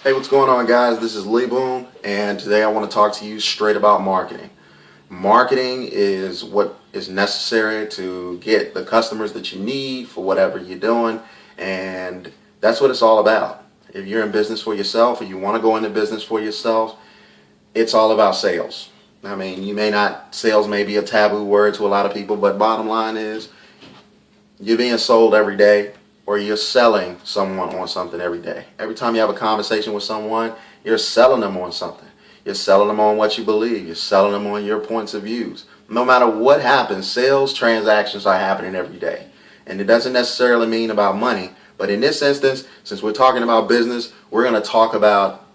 Hey, what's going on, guys? This is Lee Boom, and today I want to talk to you straight about marketing. Marketing is what is necessary to get the customers that you need for whatever you're doing, and that's what it's all about. If you're in business for yourself or you want to go into business for yourself, it's all about sales. I mean, sales may be a taboo word to a lot of people, but bottom line is you're being sold every day, or you're selling someone on something every day. Every time you have a conversation with someone, you're selling them on something. You're selling them on what you believe. You're selling them on your points of views. No matter what happens, sales transactions are happening every day. And it doesn't necessarily mean about money, but in this instance, since we're talking about business, we're going to talk about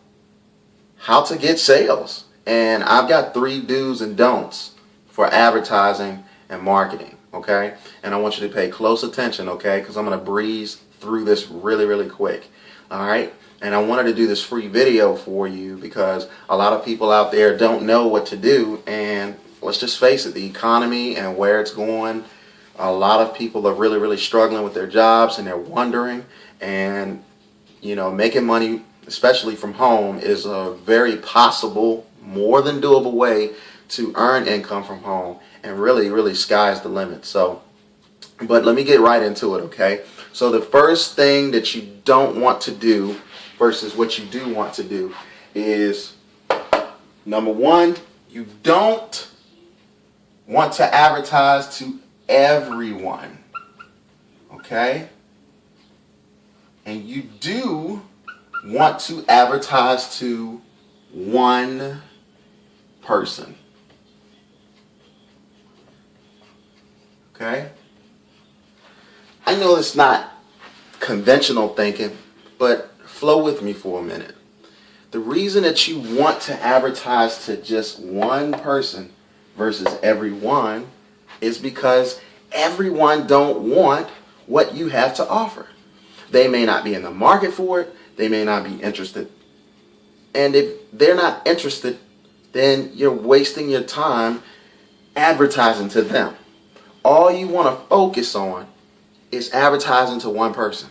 how to get sales. And I've got 3 do's and don'ts for advertising and marketing, okay? And I want you to pay close attention, okay? Because I'm going to breeze through this really quick, all right? And I wanted to do this free video for you because a lot of people out there don't know what to do. And let's just face it, the economy and where it's going, a lot of people are really struggling with their jobs, and they're wondering. And, you know, making money, especially from home, is a very possible, more than doable way to earn income from home. And really sky's the limit. So, but let me get right into it, okay? So the first thing that you don't want to do versus what you do want to do is, number 1, you don't want to advertise to everyone, okay? And you do want to advertise to one person. Okay? I know it's not conventional thinking, but flow with me for a minute. The reason that you want to advertise to just one person versus everyone is because everyone don't want what you have to offer. They may not be in the market for it. They may not be interested. And if they're not interested, then you're wasting your time advertising to them. All you want to focus on is advertising to one person.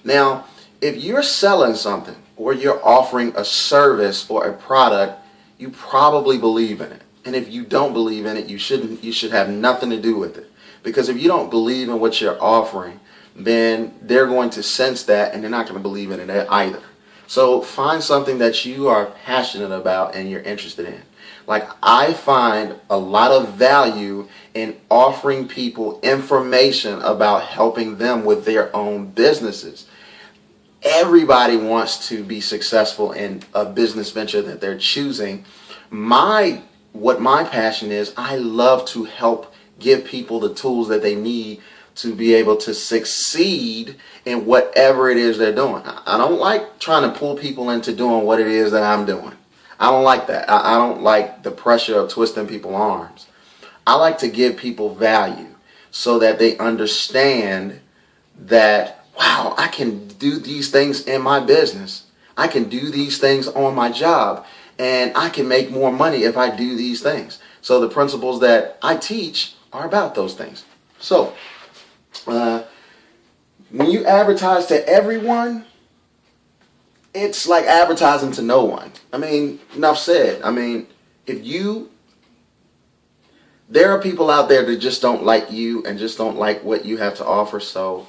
Now, if you're selling something or you're offering a service or a product, you probably believe in it. And if you don't believe in it, you should have nothing to do with it. Because if you don't believe in what you're offering, then they're going to sense that, and they're not going to believe in it either. So find something that you are passionate about and you're interested in. Like, I find a lot of value in offering people information about helping them with their own businesses. Everybody wants to be successful in a business venture that they're choosing. What my passion is, I love to help give people the tools that they need to be able to succeed in whatever it is they're doing. I don't like trying to pull people into doing what it is that I'm doing. I don't like that. I don't like the pressure of twisting people's arms. I like to give people value so that they understand that, wow, I can do these things in my business. I can do these things on my job, and I can make more money if I do these things. So the principles that I teach are about those things. So when you advertise to everyone, it's like advertising to no one. I mean, enough said. I mean, there are people out there that just don't like you and just don't like what you have to offer, so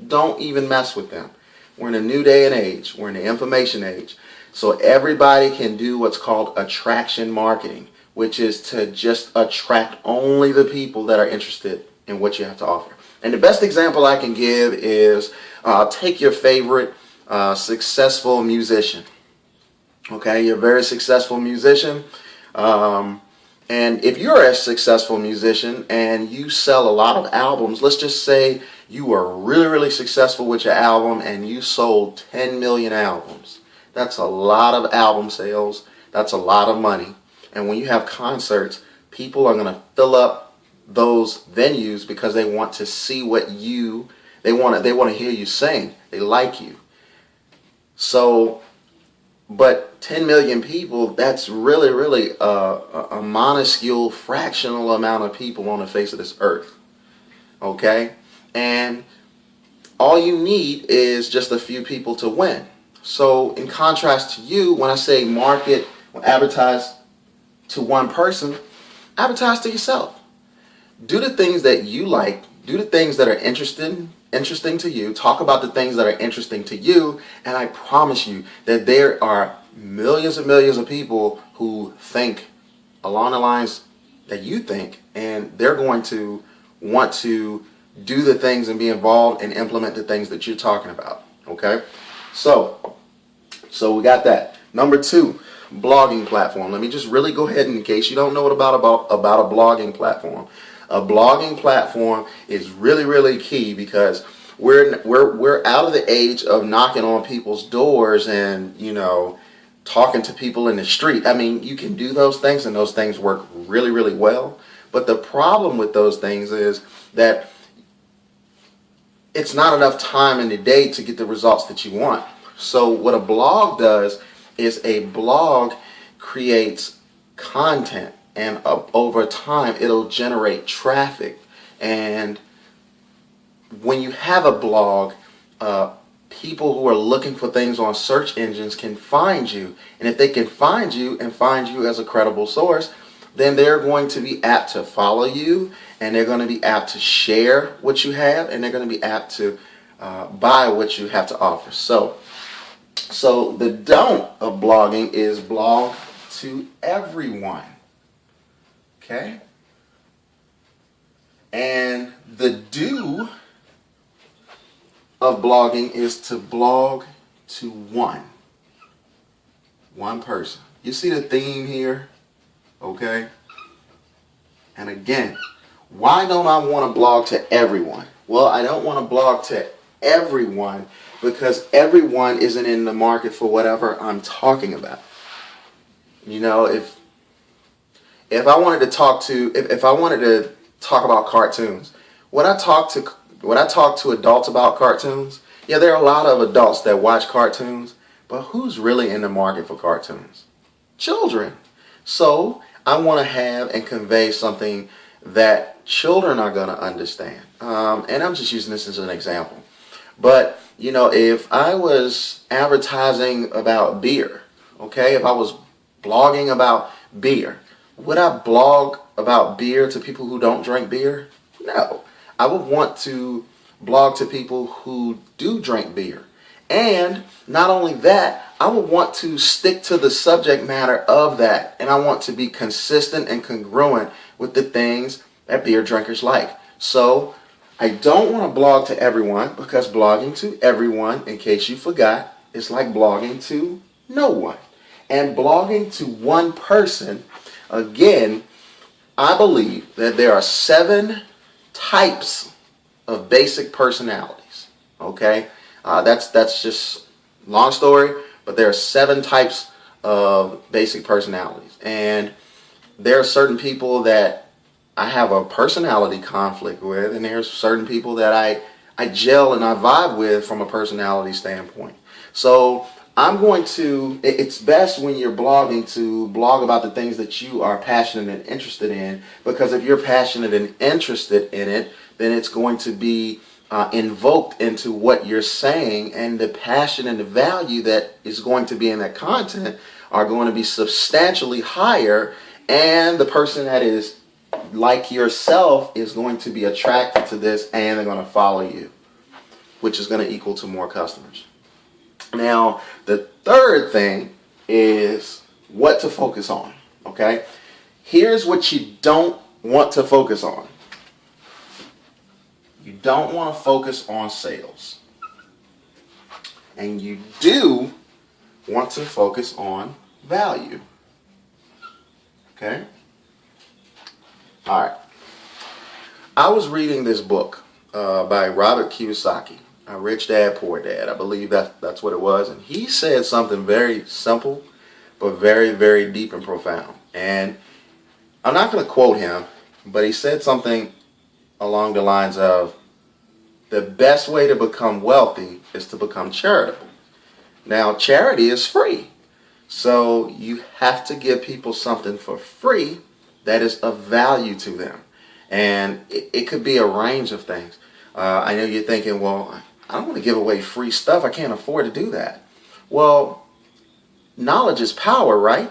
don't even mess with them. We're in a new day and age. We're in the information age. So everybody can do what's called attraction marketing, which is to just attract only the people that are interested in what you have to offer. And the best example I can give is take your favorite successful musician. Okay, you're a very successful musician. And if you're a successful musician and you sell a lot of albums, let's just say you are really successful with your album and you sold 10 million albums. That's a lot of album sales. That's a lot of money. And when you have concerts, people are going to fill up those venues because they want to see what they want to hear you sing. They like you. So, but 10 million people, that's really a minuscule, fractional amount of people on the face of this earth. Okay? And all you need is just a few people to win. So in contrast to you, when I say market or advertise to one person, advertise to yourself. Do the things that you like. Do the things that are interesting to you. Talk about the things that are interesting to you. And I promise you that there are millions and millions of people who think along the lines that you think, and they're going to want to do the things and be involved and implement the things that you're talking about. Okay? So we got that. Number 2, blogging platform. Let me just really go ahead, and in case you don't know what about a blogging platform. A blogging platform is really, really key, because we're out of the age of knocking on people's doors and, talking to people in the street. I mean, you can do those things, and those things work really, really well. But the problem with those things is that it's not enough time in the day to get the results that you want. So what a blog does is a blog creates content, and over time it'll generate traffic. And when you have a blog, people who are looking for things on search engines can find you. And if they can find you and find you as a credible source, then they're going to be apt to follow you, and they're going to be apt to share what you have, and they're going to be apt to buy what you have to offer. So the don't of blogging is blog to everyone. Okay? And the do of blogging is to blog to one person. You see the theme here? Okay? And again, why don't I want to blog to everyone? Well, I don't want to blog to everyone because everyone isn't in the market for whatever I'm talking about. If I wanted to talk to if I wanted to talk about cartoons, when I talk to adults about cartoons, yeah, there are a lot of adults that watch cartoons, but who's really in the market for cartoons? Children. So I want to have and convey something that children are going to understand. And I'm just using this as an example. But, if I was advertising about beer, okay, if I was blogging about beer, would I blog about beer to people who don't drink beer? No. I would want to blog to people who do drink beer. And not only that, I would want to stick to the subject matter of that. And I want to be consistent and congruent with the things that beer drinkers like. So I don't want to blog to everyone, because blogging to everyone, in case you forgot, is like blogging to no one. And blogging to one person, again, I believe that there are 7 types of basic personalities. Okay? That's just long story, but there are 7 types of basic personalities. And there are certain people that I have a personality conflict with, and there's certain people that I gel and I vibe with from a personality standpoint. So it's best when you're blogging to blog about the things that you are passionate and interested in, because if you're passionate and interested in it, then it's going to be invoked into what you're saying, and the passion and the value that is going to be in that content are going to be substantially higher, and the person that is like yourself is going to be attracted to this, and they're going to follow you, which is going to equal to more customers. Now, the third thing is what to focus on, okay? Here's what you don't want to focus on. You don't want to focus on sales. And you do want to focus on value. Okay? All right. I was reading this book by Robert Kiyosaki, Rich Dad, Poor Dad. I believe that's what it was. And he said something very simple, but very, very deep and profound. And I'm not going to quote him, but he said something along the lines of, the best way to become wealthy is to become charitable. Now, charity is free. So you have to give people something for free that is of value to them. And it could be a range of things. I know you're thinking, well, I don't want to give away free stuff. I can't afford to do that. Well, knowledge is power, right?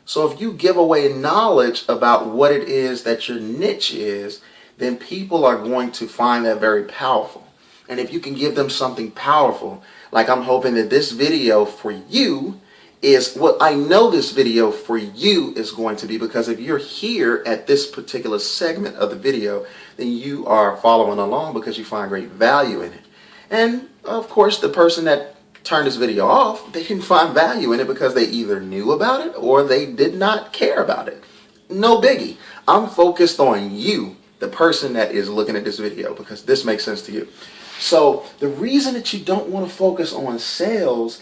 So if you give away knowledge about what it is that your niche is, then people are going to find that very powerful. And if you can give them something powerful, like I'm hoping that this video for you is what I know this video for you is going to be, because if you're here at this particular segment of the video, then you are following along because you find great value in it. And of course, the person that turned this video off, they didn't find value in it because they either knew about it or they did not care about it. No biggie. I'm focused on you, the person that is looking at this video, because this makes sense to you. So the reason that you don't want to focus on sales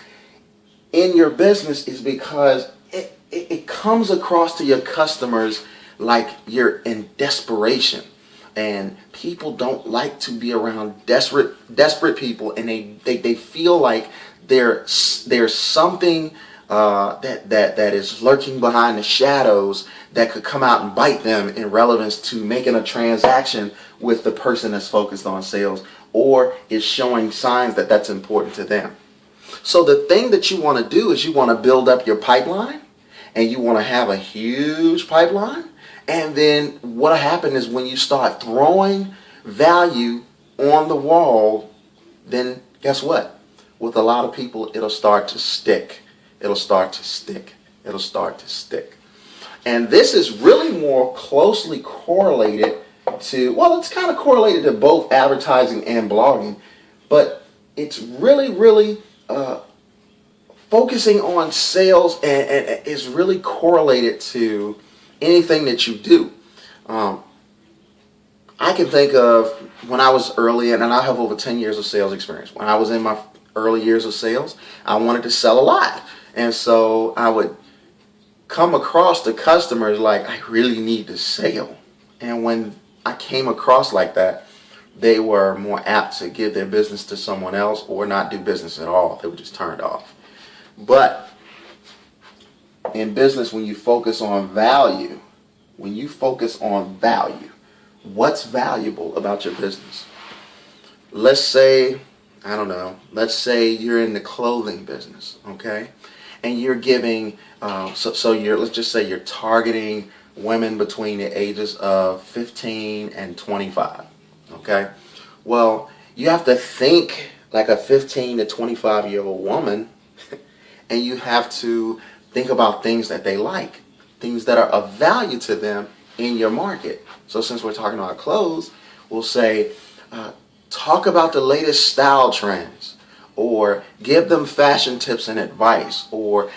in your business is because it comes across to your customers like you're in desperation. And people don't like to be around desperate people, and they feel like there's something that is lurking behind the shadows that could come out and bite them in relevance to making a transaction with the person that's focused on sales, or is showing signs that that's important to them. So the thing that you want to do is you want to build up your pipeline, and you want to have a huge pipeline. And then what happens is when you start throwing value on the wall, then guess what? With a lot of people, it'll start to stick. It'll start to stick. It'll start to stick. And this is really more closely correlated to, well, it's kind of correlated to both advertising and blogging, but it's really focusing on sales and is really correlated to anything that you do. I can think of when I was early, and I have over 10 years of sales experience. When I was in my early years of sales, I wanted to sell a lot. And so I would come across the customers like, I really need to sell. And when I came across like that, they were more apt to give their business to someone else or not do business at all. They were just turned off. But in business, when you focus on value, what's valuable about your business? Let's say, I don't know, let's say you're in the clothing business, okay? And you're giving, let's just say you're targeting women between the ages of 15 and 25, okay? Well, you have to think like a 15 to 25-year-old woman, and you have to think about things that they like, things that are of value to them in your market. So since we're talking about clothes, we'll say, talk about the latest style trends, or give them fashion tips and advice, or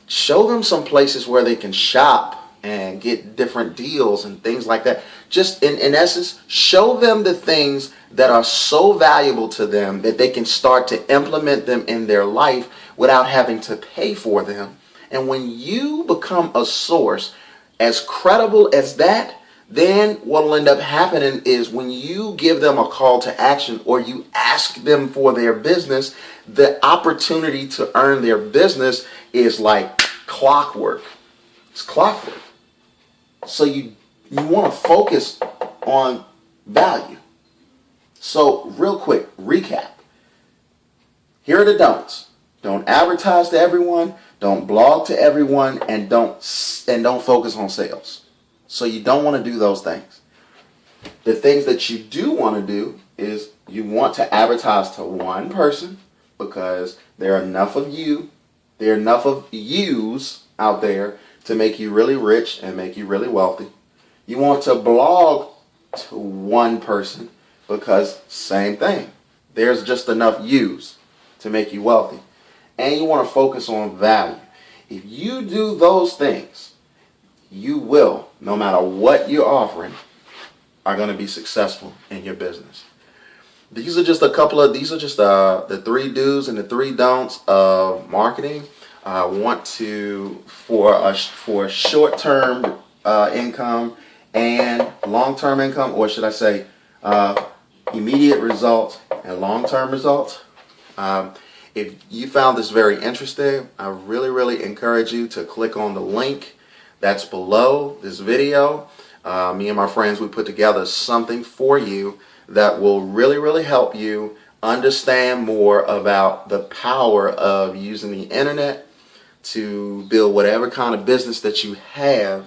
show them some places where they can shop and get different deals and things like that. Just in essence, show them the things that are so valuable to them that they can start to implement them in their life without having to pay for them. And when you become a source as credible as that, then what will end up happening is when you give them a call to action or you ask them for their business, the opportunity to earn their business is like clockwork. It's clockwork. So you want to focus on value. So real quick, recap. Here are the don'ts. Don't advertise to everyone. Don't blog to everyone, and don't focus on sales. So you don't want to do those things. The things that you do want to do is you want to advertise to one person, because there are enough of you, there are enough of yous out there to make you really rich and make you really wealthy. You want to blog to one person, because same thing. There's just enough yous to make you wealthy. And you want to focus on value. If you do those things, you will, no matter what you're offering, are going to be successful in your business. These are just the 3 do's and the 3 don'ts of marketing. I want to, for short-term income and long-term income, or should I say immediate results and long-term results. If you found this very interesting, I really encourage you to click on the link that's below this video. Me and my friends, we put together something for you that will really help you understand more about the power of using the internet to build whatever kind of business that you have.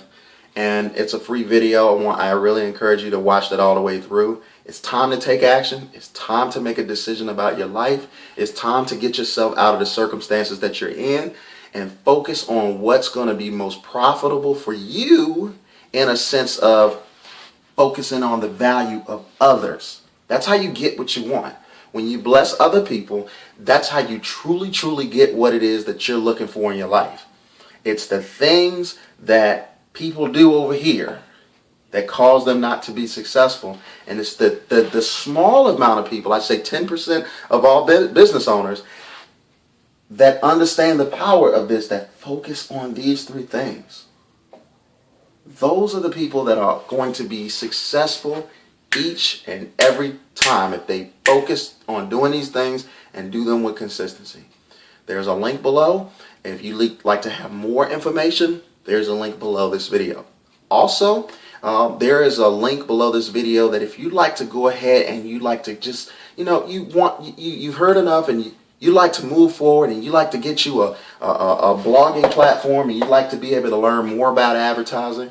And it's a free video. I really encourage you to watch that all the way through. It's time to take action. It's time to make a decision about your life. It's time to get yourself out of the circumstances that you're in and focus on what's going to be most profitable for you, in a sense of focusing on the value of others. That's how you get what you want. When you bless other people, that's how you truly, truly get what it is that you're looking for in your life. It's the things that people do over here that cause them not to be successful. And it's the small amount of people, I'd say 10% of all business owners, that understand the power of this, that focus on these three things. Those are the people that are going to be successful each and every time if they focus on doing these things and do them with consistency. There's a link below. If you like to have more information, there's a link below this video. Also, there is a link below this video that if you'd like to go ahead and you'd like to just, you've heard enough and you like to move forward and you like to get you a blogging platform and you'd like to be able to learn more about advertising,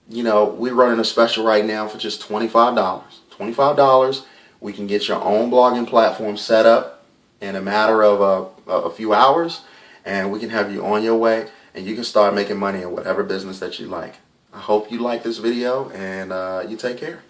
we're running a special right now for just $25. $25, we can get your own blogging platform set up in a matter of a few hours, and we can have you on your way and you can start making money in whatever business that you like. I hope you like this video, and you take care.